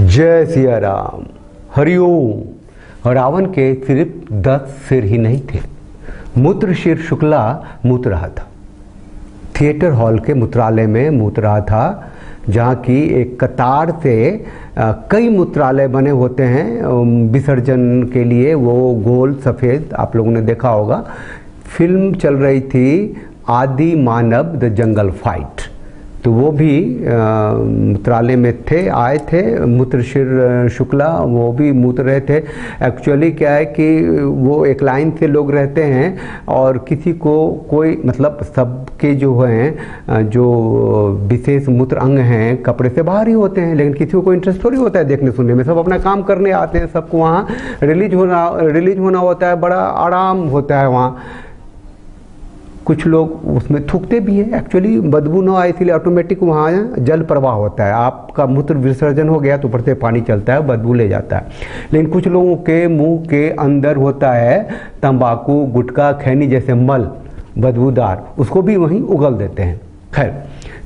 जय सिया राम, हरिओम। रावण के सिर्फ 10 सिर ही नहीं थे। मूत्रशीर शुक्ला मूत रहा था। थिएटर हॉल के मूत्रालय में मूत रहा था, जहाँ की एक कतार से कई मूत्रालय बने होते हैं विसर्जन के लिए। वो गोल सफ़ेद, आप लोगों ने देखा होगा। फिल्म चल रही थी आदि मानव द जंगल फाइट, तो वो भी मूत्रालय में आए थे। मूत्रशीर शुक्ला वो भी मूत रहे थे। एक्चुअली क्या है कि वो एक लाइन से लोग रहते हैं और किसी को कोई मतलब सबके जो हैं जो विशेष मूत्र अंग हैं कपड़े से बाहर ही होते हैं, लेकिन किसी को कोई इंटरेस्ट थोड़ी होता है देखने सुनने में। सब अपना काम करने आते हैं, सबको वहाँ रिलीज होना होता है, बड़ा आराम होता है वहाँ। कुछ लोग उसमें थूकते भी हैं, एक्चुअली बदबू ना आए इसलिए ऑटोमेटिक वहाँ जल प्रवाह होता है। आपका मूत्र विसर्जन हो गया तो ऊपर से पानी चलता है, बदबू ले जाता है। लेकिन कुछ लोगों के मुंह के अंदर होता है तंबाकू, गुटखा, खैनी जैसे मल बदबूदार, उसको भी वहीं उगल देते हैं। खैर,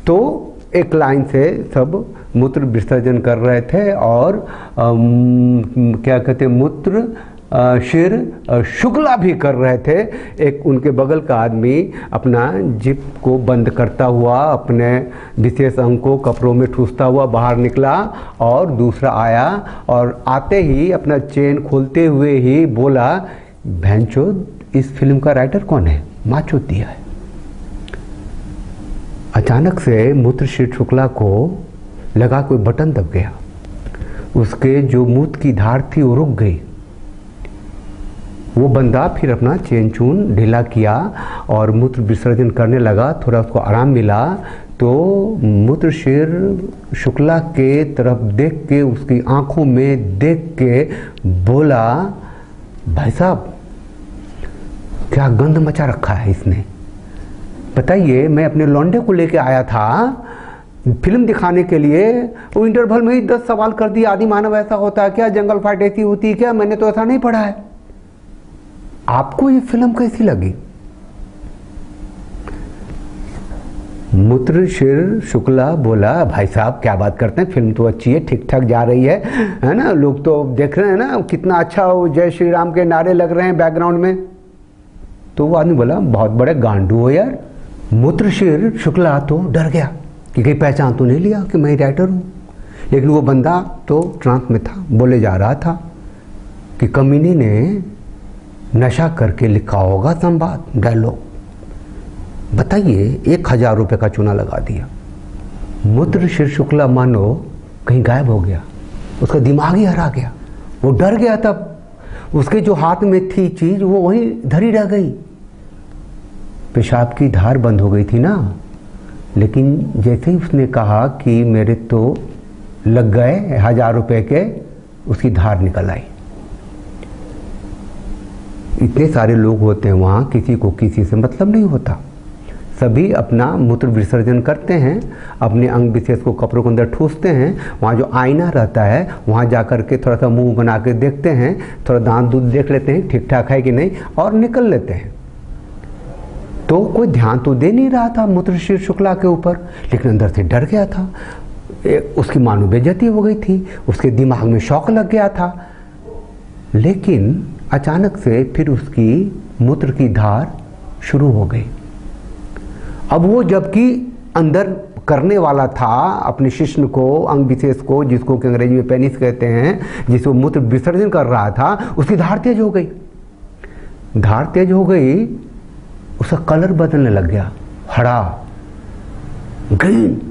तो एक लाइन से सब मूत्र विसर्जन कर रहे थे और क्या कहते मूत्र शीर शुक्ला भी कर रहे थे। एक उनके बगल का आदमी अपना जिप को बंद करता हुआ अपने विशेष अंग को कपड़ों में ठूसता हुआ बाहर निकला और दूसरा आया और आते ही अपना चेन खोलते हुए ही बोला, भैंचोद इस फिल्म का राइटर कौन है? माचो दिया है। अचानक से मूत्रशीर शुक्ला को लगा कोई बटन दब गया। उसके जो मूत्र की धार थी वो रुक गई। वो बंदा फिर अपना चेन चून ढीला किया और मूत्र विसर्जन करने लगा। थोड़ा उसको आराम मिला तो मूत्रशीर शुक्ला के तरफ देख के, उसकी आंखों में देख के बोला, भाई साहब क्या गंध मचा रखा है इसने। बताइए, मैं अपने लौंडे को लेके आया था फिल्म दिखाने के लिए, वो इंटरवल में ही 10 सवाल कर दिया। आदि मानव ऐसा होता है क्या? जंगल फाइट ऐसी होती है क्या? मैंने तो ऐसा नहीं पढ़ा है। आपको ये फिल्म कैसी लगी? मूत्रशीर शुक्ला बोला, भाई साहब क्या बात करते हैं, फिल्म तो अच्छी है, ठीक ठाक जा रही है ना, लोग तो देख रहे हैं ना, कितना अच्छा वो जय श्री राम के नारे लग रहे हैं बैकग्राउंड में। तो वो आदमी बोला, बहुत बड़े गांडू हो यार। मूत्रशीर शुक्ला तो डर गया कि कहीं पहचान तो नहीं लिया कि मैं राइटर हूँ। लेकिन वो बंदा तो ट्रांस में था, बोले जा रहा था कि कमीनी ने नशा करके लिखा होगा संवाद, डायलॉग। बताइए, 1000 रुपये का चूना लगा दिया। मूत्रशीर शुक्ला मानो कहीं गायब हो गया, उसका दिमाग ही हरा गया। वो डर गया। तब उसके जो हाथ में थी चीज वो वहीं धरी रह गई। पेशाब की धार बंद हो गई थी ना, लेकिन जैसे ही उसने कहा कि मेरे तो लग गए 1000 रुपये के, उसकी धार निकल आई। इतने सारे लोग होते हैं वहाँ, किसी को किसी से मतलब नहीं होता। सभी अपना मूत्र विसर्जन करते हैं, अपने अंग विशेष को कपड़ों के अंदर ठूसते हैं। वहाँ जो आईना रहता है वहाँ जाकर के थोड़ा सा मुंह बना के देखते हैं, थोड़ा दांत दूध देख लेते हैं ठीक ठाक है कि नहीं, और निकल लेते हैं। तो कोई ध्यान तो दे नहीं रहा था मूत्रशीर शुक्ला के ऊपर, लेकिन अंदर से डर गया था। उसकी मानो बेइज्जती हो गई थी, उसके दिमाग में शौक लग गया था। लेकिन अचानक से फिर उसकी मूत्र की धार शुरू हो गई। अब वो जबकि अंदर करने वाला था अपने शिश्न को, अंग विशेष को, जिसको कि अंग्रेजी में पेनिस कहते हैं, जिसको मूत्र विसर्जन कर रहा था, उसकी धार तेज हो गई। धार तेज हो गई, उसका कलर बदलने लग गया, हरा, ग्रीन,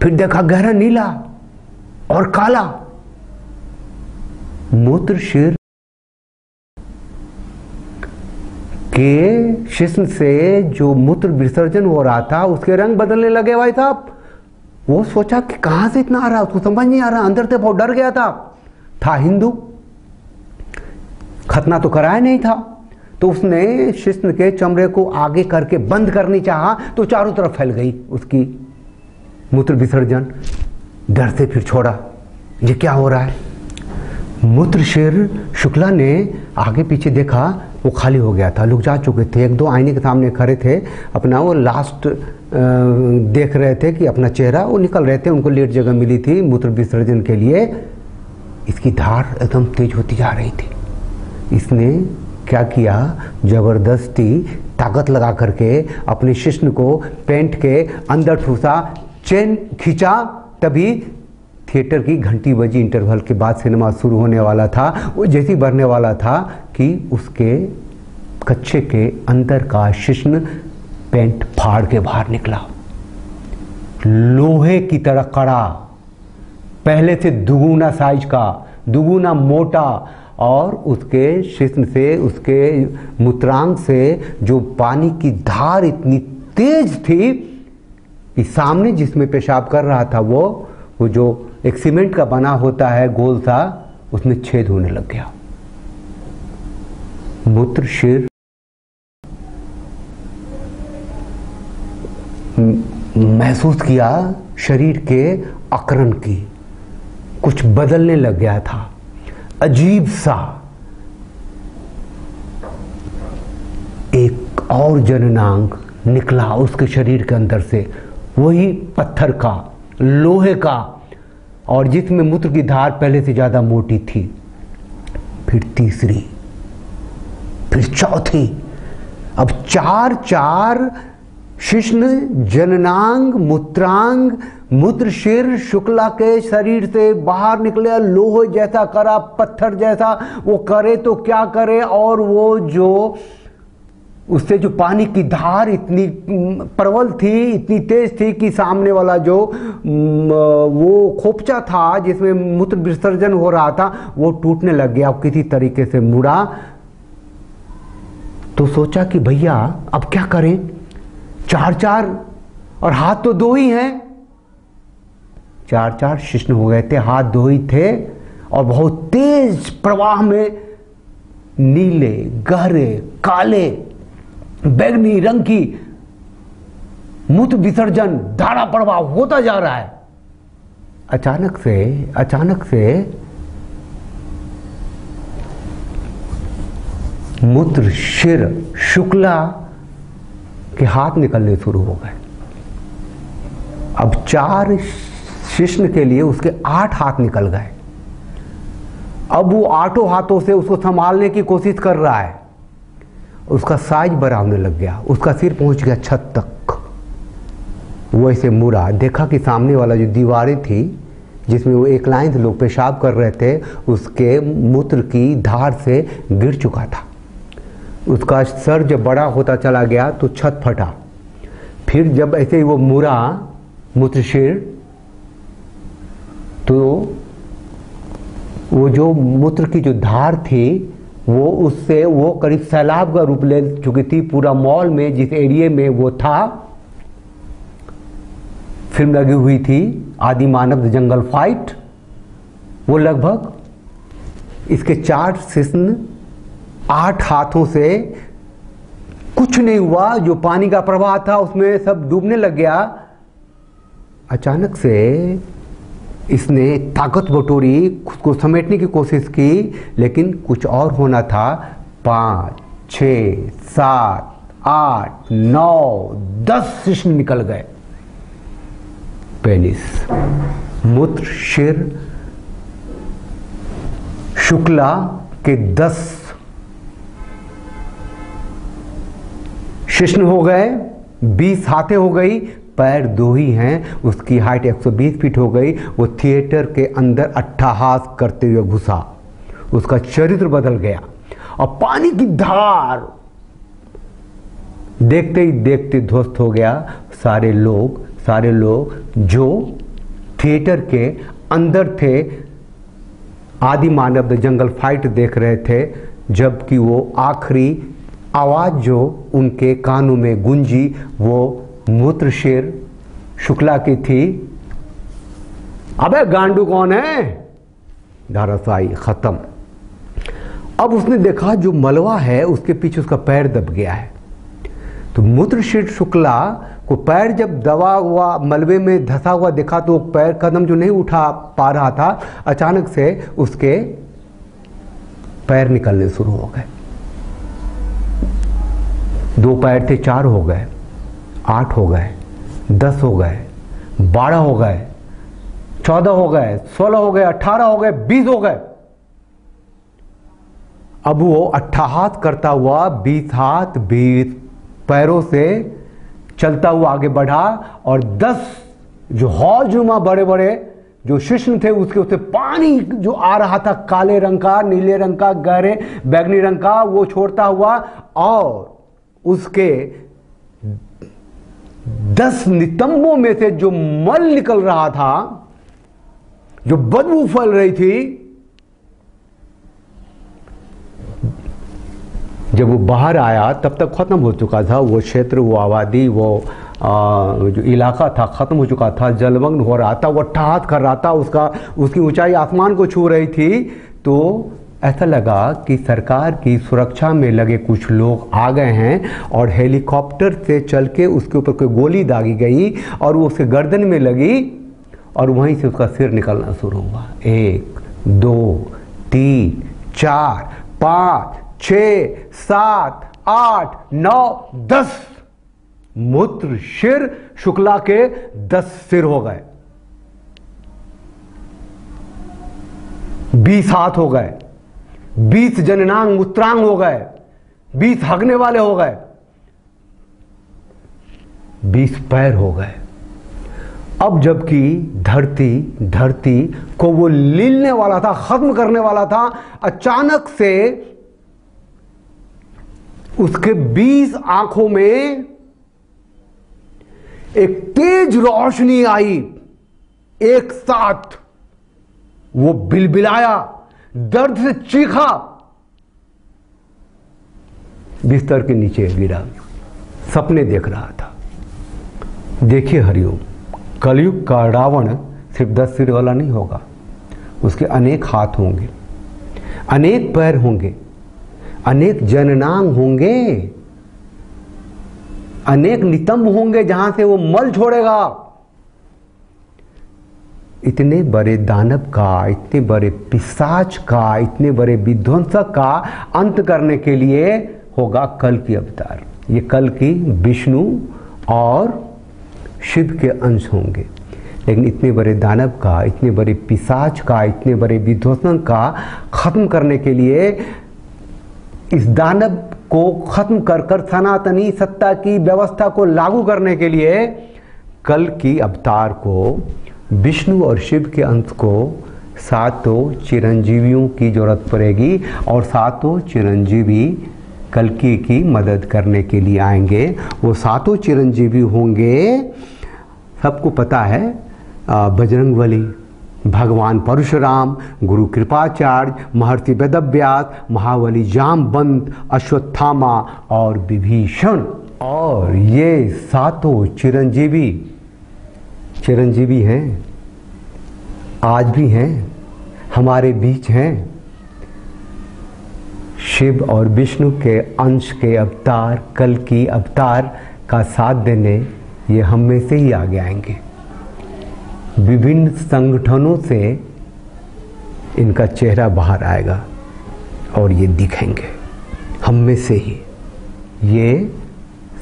फिर देखा गहरा नीला और काला। मूत्रशीर के शिश्न से जो मूत्र विसर्जन हो रहा था उसके रंग बदलने लगे। भाई साहब, वो सोचा कि कहां से इतना आ रहा, उसको समझ नहीं आ रहा। अंदर से बहुत डर गया था हिंदू, खतना तो कराया नहीं था। तो उसने शिश्न के चमड़े को आगे करके बंद करनी चाहा तो चारों तरफ फैल गई उसकी मूत्र विसर्जन। डर से फिर छोड़ा, ये क्या हो रहा है। मूत्रशीर शुक्ला ने आगे पीछे देखा, वो खाली हो गया था, लोग जा चुके थे। 1-2 आईने के सामने खड़े थे, अपना वो लास्ट देख रहे थे कि अपना चेहरा, वो निकल रहे थे। उनको लेट जगह मिली थी मूत्र विसर्जन के लिए। इसकी धार एकदम तेज होती जा रही थी। इसने क्या किया, जबरदस्ती ताकत लगा करके अपने शिश्न को पेंट के अंदर ठूसा, चेन खींचा। तभी थिएटर की घंटी बजी। इंटरवल के बाद सिनेमा शुरू होने वाला था। वो जैसे ही बढ़ने वाला था कि उसके कच्छे के अंदर का शिश्न पेंट फाड़ के बाहर निकला, लोहे की तरह कड़ा, पहले से दुगुना साइज का, दुगुना मोटा, और उसके शिश्न से, उसके मूत्रांग से जो पानी की धार इतनी तेज थी कि सामने जिसमें पेशाब कर रहा था वो जो एक सीमेंट का बना होता है गोल सा, उसमें छेद होने लग गया। मूत्रशिर महसूस किया शरीर के अकरन की, कुछ बदलने लग गया था, अजीब सा। एक और जननांग निकला उसके शरीर के अंदर से, वही पत्थर का, लोहे का, और जिसमें मूत्र की धार पहले से ज्यादा मोटी थी। फिर तीसरी, फिर चौथी। अब चार चार शिश्न, जननांग, मूत्रांग, मूत्रशिर शुक्ला के शरीर से बाहर निकले, लोहे जैसा करा, पत्थर जैसा। वो करे तो क्या करे, और वो जो उससे जो पानी की धार इतनी प्रबल थी, इतनी तेज थी कि सामने वाला जो वो खोपचा था जिसमें मूत्र विसर्जन हो रहा था, वो टूटने लग गया। किसी तरीके से मुड़ा तो सोचा कि भैया अब क्या करें, चार चार, और हाथ तो दो ही हैं। चार चार शिश्न हो गए थे, हाथ दो ही थे, और बहुत तेज प्रवाह में नीले, गहरे, काले, बैगनी रंग की मूत्र विसर्जन, धारा प्रवाह होता जा रहा है। अचानक से मूत्रशिर शुक्ला के हाथ निकलने शुरू हो गए। अब चार शिश्न के लिए उसके 8 हाथ निकल गए। अब वो 8 हाथों से उसको संभालने की कोशिश कर रहा है। उसका साइज बड़ा होने लग गया, उसका सिर पहुंच गया छत तक। वो ऐसे मुड़ा, देखा कि सामने वाला जो दीवारें थी जिसमें वो एक लाइन से लोग पेशाब कर रहे थे, उसके मूत्र की धार से गिर चुका था। उसका सर जब बड़ा होता चला गया तो छत फटा। फिर जब ऐसे ही वो मुड़ा मूत्रशिर, तो वो जो मूत्र की जो धार थी वो उससे वो करीब सैलाब का रूप ले चुकी थी। पूरा मॉल में जिस एरिया में वो था, फिल्म लगी हुई थी आदि मानव द जंगल फाइट, वो लगभग इसके 4 शिश्न 8 हाथों से कुछ नहीं हुआ। जो पानी का प्रवाह था उसमें सब डूबने लग गया। अचानक से इसने ताकत बटोरी, खुद को समेटने की कोशिश की, लेकिन कुछ और होना था। 5, 6, 7, 8, 9, 10 शिश्न निकल गए। पेनिस, मूत्रशिर शुक्ला के 10 शिश्न हो गए, 20 हाथें हो गई, पैर 2 ही हैं, उसकी हाइट 120 फीट हो गई। वो थिएटर के अंदर अट्टहास करते हुए घुसा, उसका चरित्र बदल गया और पानी की धार देखते ही देखते ध्वस्त हो गया। सारे लोग जो थिएटर के अंदर थे आदि मानव द जंगल फाइट देख रहे थे, जबकि वो आखिरी आवाज जो उनके कानों में गूंजी वो मूत्रशिर शुक्ला की थी, अबे गांडू कौन है, धाराशायी खत्म। अब उसने देखा जो मलबा है उसके पीछे उसका पैर दब गया है। तो मूत्रशिर शुक्ला को पैर जब दबा हुआ मलबे में धंसा हुआ देखा तो पैर कदम जो नहीं उठा पा रहा था, अचानक से उसके पैर निकलने शुरू हो गए। 2 पैर थे, 4 हो गए, 8 हो गए, 10 हो गए, 12 हो गए, 14 हो गए, 16 हो गए, 18 हो गए, 20 हो गए। अब वो 8 हाथ करता हुआ 20 हाथ 20 पैरों से चलता हुआ आगे बढ़ा और 10 जो हौजुमा बड़े बड़े जो शिष्य थे उसके पानी जो आ रहा था काले रंग का, नीले रंग का, गहरे बैगनी रंग का, वो छोड़ता हुआ और उसके 10 नितंबों में से जो मल निकल रहा था, जो बदबू फैल रही थी, जब वो बाहर आया तब तक खत्म हो चुका था वो क्षेत्र, वो आबादी, वो जो इलाका था खत्म हो चुका था, जलमग्न हो रहा था, वो अट्टहास कर रहा था, उसकी ऊंचाई आसमान को छू रही थी। तो ऐसा लगा कि सरकार की सुरक्षा में लगे कुछ लोग आ गए हैं और हेलीकॉप्टर से चल के उसके ऊपर कोई गोली दागी गई और वो उसके गर्दन में लगी और वहीं से उसका सिर निकलना शुरू हुआ। 1 2 3 4 5 6 7 8 9 10 मूत्रशीर शुक्ला के 10 सिर हो गए, 20 हाथ हो गए, 20 जननांग मूत्रांग हो गए, 20 हगने वाले हो गए, 20 पैर हो गए। अब जबकि धरती को वो लीलने वाला था, खत्म करने वाला था, अचानक से उसके 20 आंखों में एक तेज रोशनी आई। एक साथ वो बिलबिलाया, दर्द से चीखा, बिस्तर के नीचे गिरा, सपने देख रहा था। देखिए हरिओम, कलयुग का रावण सिर्फ 10 सिर वाला नहीं होगा, उसके अनेक हाथ होंगे, अनेक पैर होंगे, अनेक जननांग होंगे, अनेक नितंब होंगे जहां से वो मल छोड़ेगा। इतने बड़े दानव का, इतने बड़े पिशाच का, इतने बड़े विध्वंसक का अंत करने के लिए होगा कल की अवतार। ये कल की विष्णु और शिव के अंश होंगे, लेकिन इतने बड़े दानव का, इतने बड़े पिशाच का, इतने बड़े विध्वंसक का खत्म करने के लिए, इस दानव को खत्म कर कर सनातनी सत्ता की व्यवस्था को लागू करने के लिए कल की अवतार को, विष्णु और शिव के अंश को 7 चिरंजीवियों की जरूरत पड़ेगी और 7 चिरंजीवी कल्कि की मदद करने के लिए आएंगे। वो 7 चिरंजीवी होंगे, सबको पता है, बजरंगबली, भगवान परशुराम, गुरु कृपाचार्य, महर्षि वेदव्यास, महाबली जामवंत, अश्वत्थामा और विभीषण। और ये 7 चिरंजीवी हैं, आज भी हैं, हमारे बीच हैं। शिव और विष्णु के अंश के अवतार, कल की अवतार का साथ देने ये हम में से ही आगे आएंगे। विभिन्न संगठनों से इनका चेहरा बाहर आएगा और ये दिखेंगे हम में से ही। ये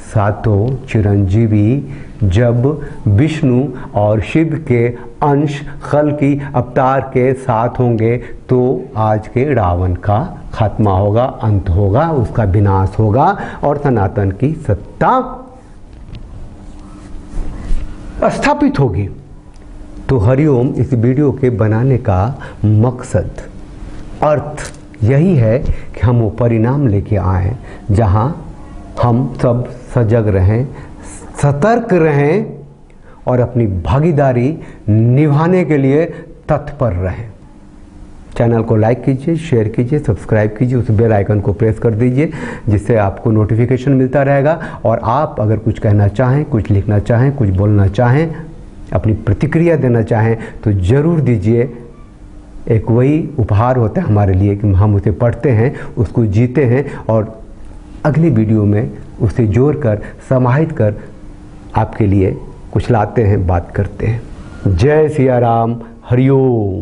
7 चिरंजीवी जब विष्णु और शिव के अंश कल की अवतार के साथ होंगे तो आज के रावण का खात्मा होगा, अंत होगा, उसका विनाश होगा और सनातन की सत्ता स्थापित होगी। तो हरिओम, इस वीडियो के बनाने का मकसद, अर्थ यही है कि हम वो परिणाम लेके आए जहां हम सब सजग रहें, सतर्क रहें और अपनी भागीदारी निभाने के लिए तत्पर रहें। चैनल को लाइक कीजिए, शेयर कीजिए, सब्सक्राइब कीजिए, उस बेल आइकन को प्रेस कर दीजिए जिससे आपको नोटिफिकेशन मिलता रहेगा। और आप अगर कुछ कहना चाहें, कुछ लिखना चाहें, कुछ बोलना चाहें, अपनी प्रतिक्रिया देना चाहें तो ज़रूर दीजिए। एक वही उपहार होता है हमारे लिए कि हम उसे पढ़ते हैं, उसको जीते हैं और अगली वीडियो में उसे जोड़कर समाहित कर आपके लिए कुछ लाते हैं, बात करते हैं। जय सिया राम, हरिओम।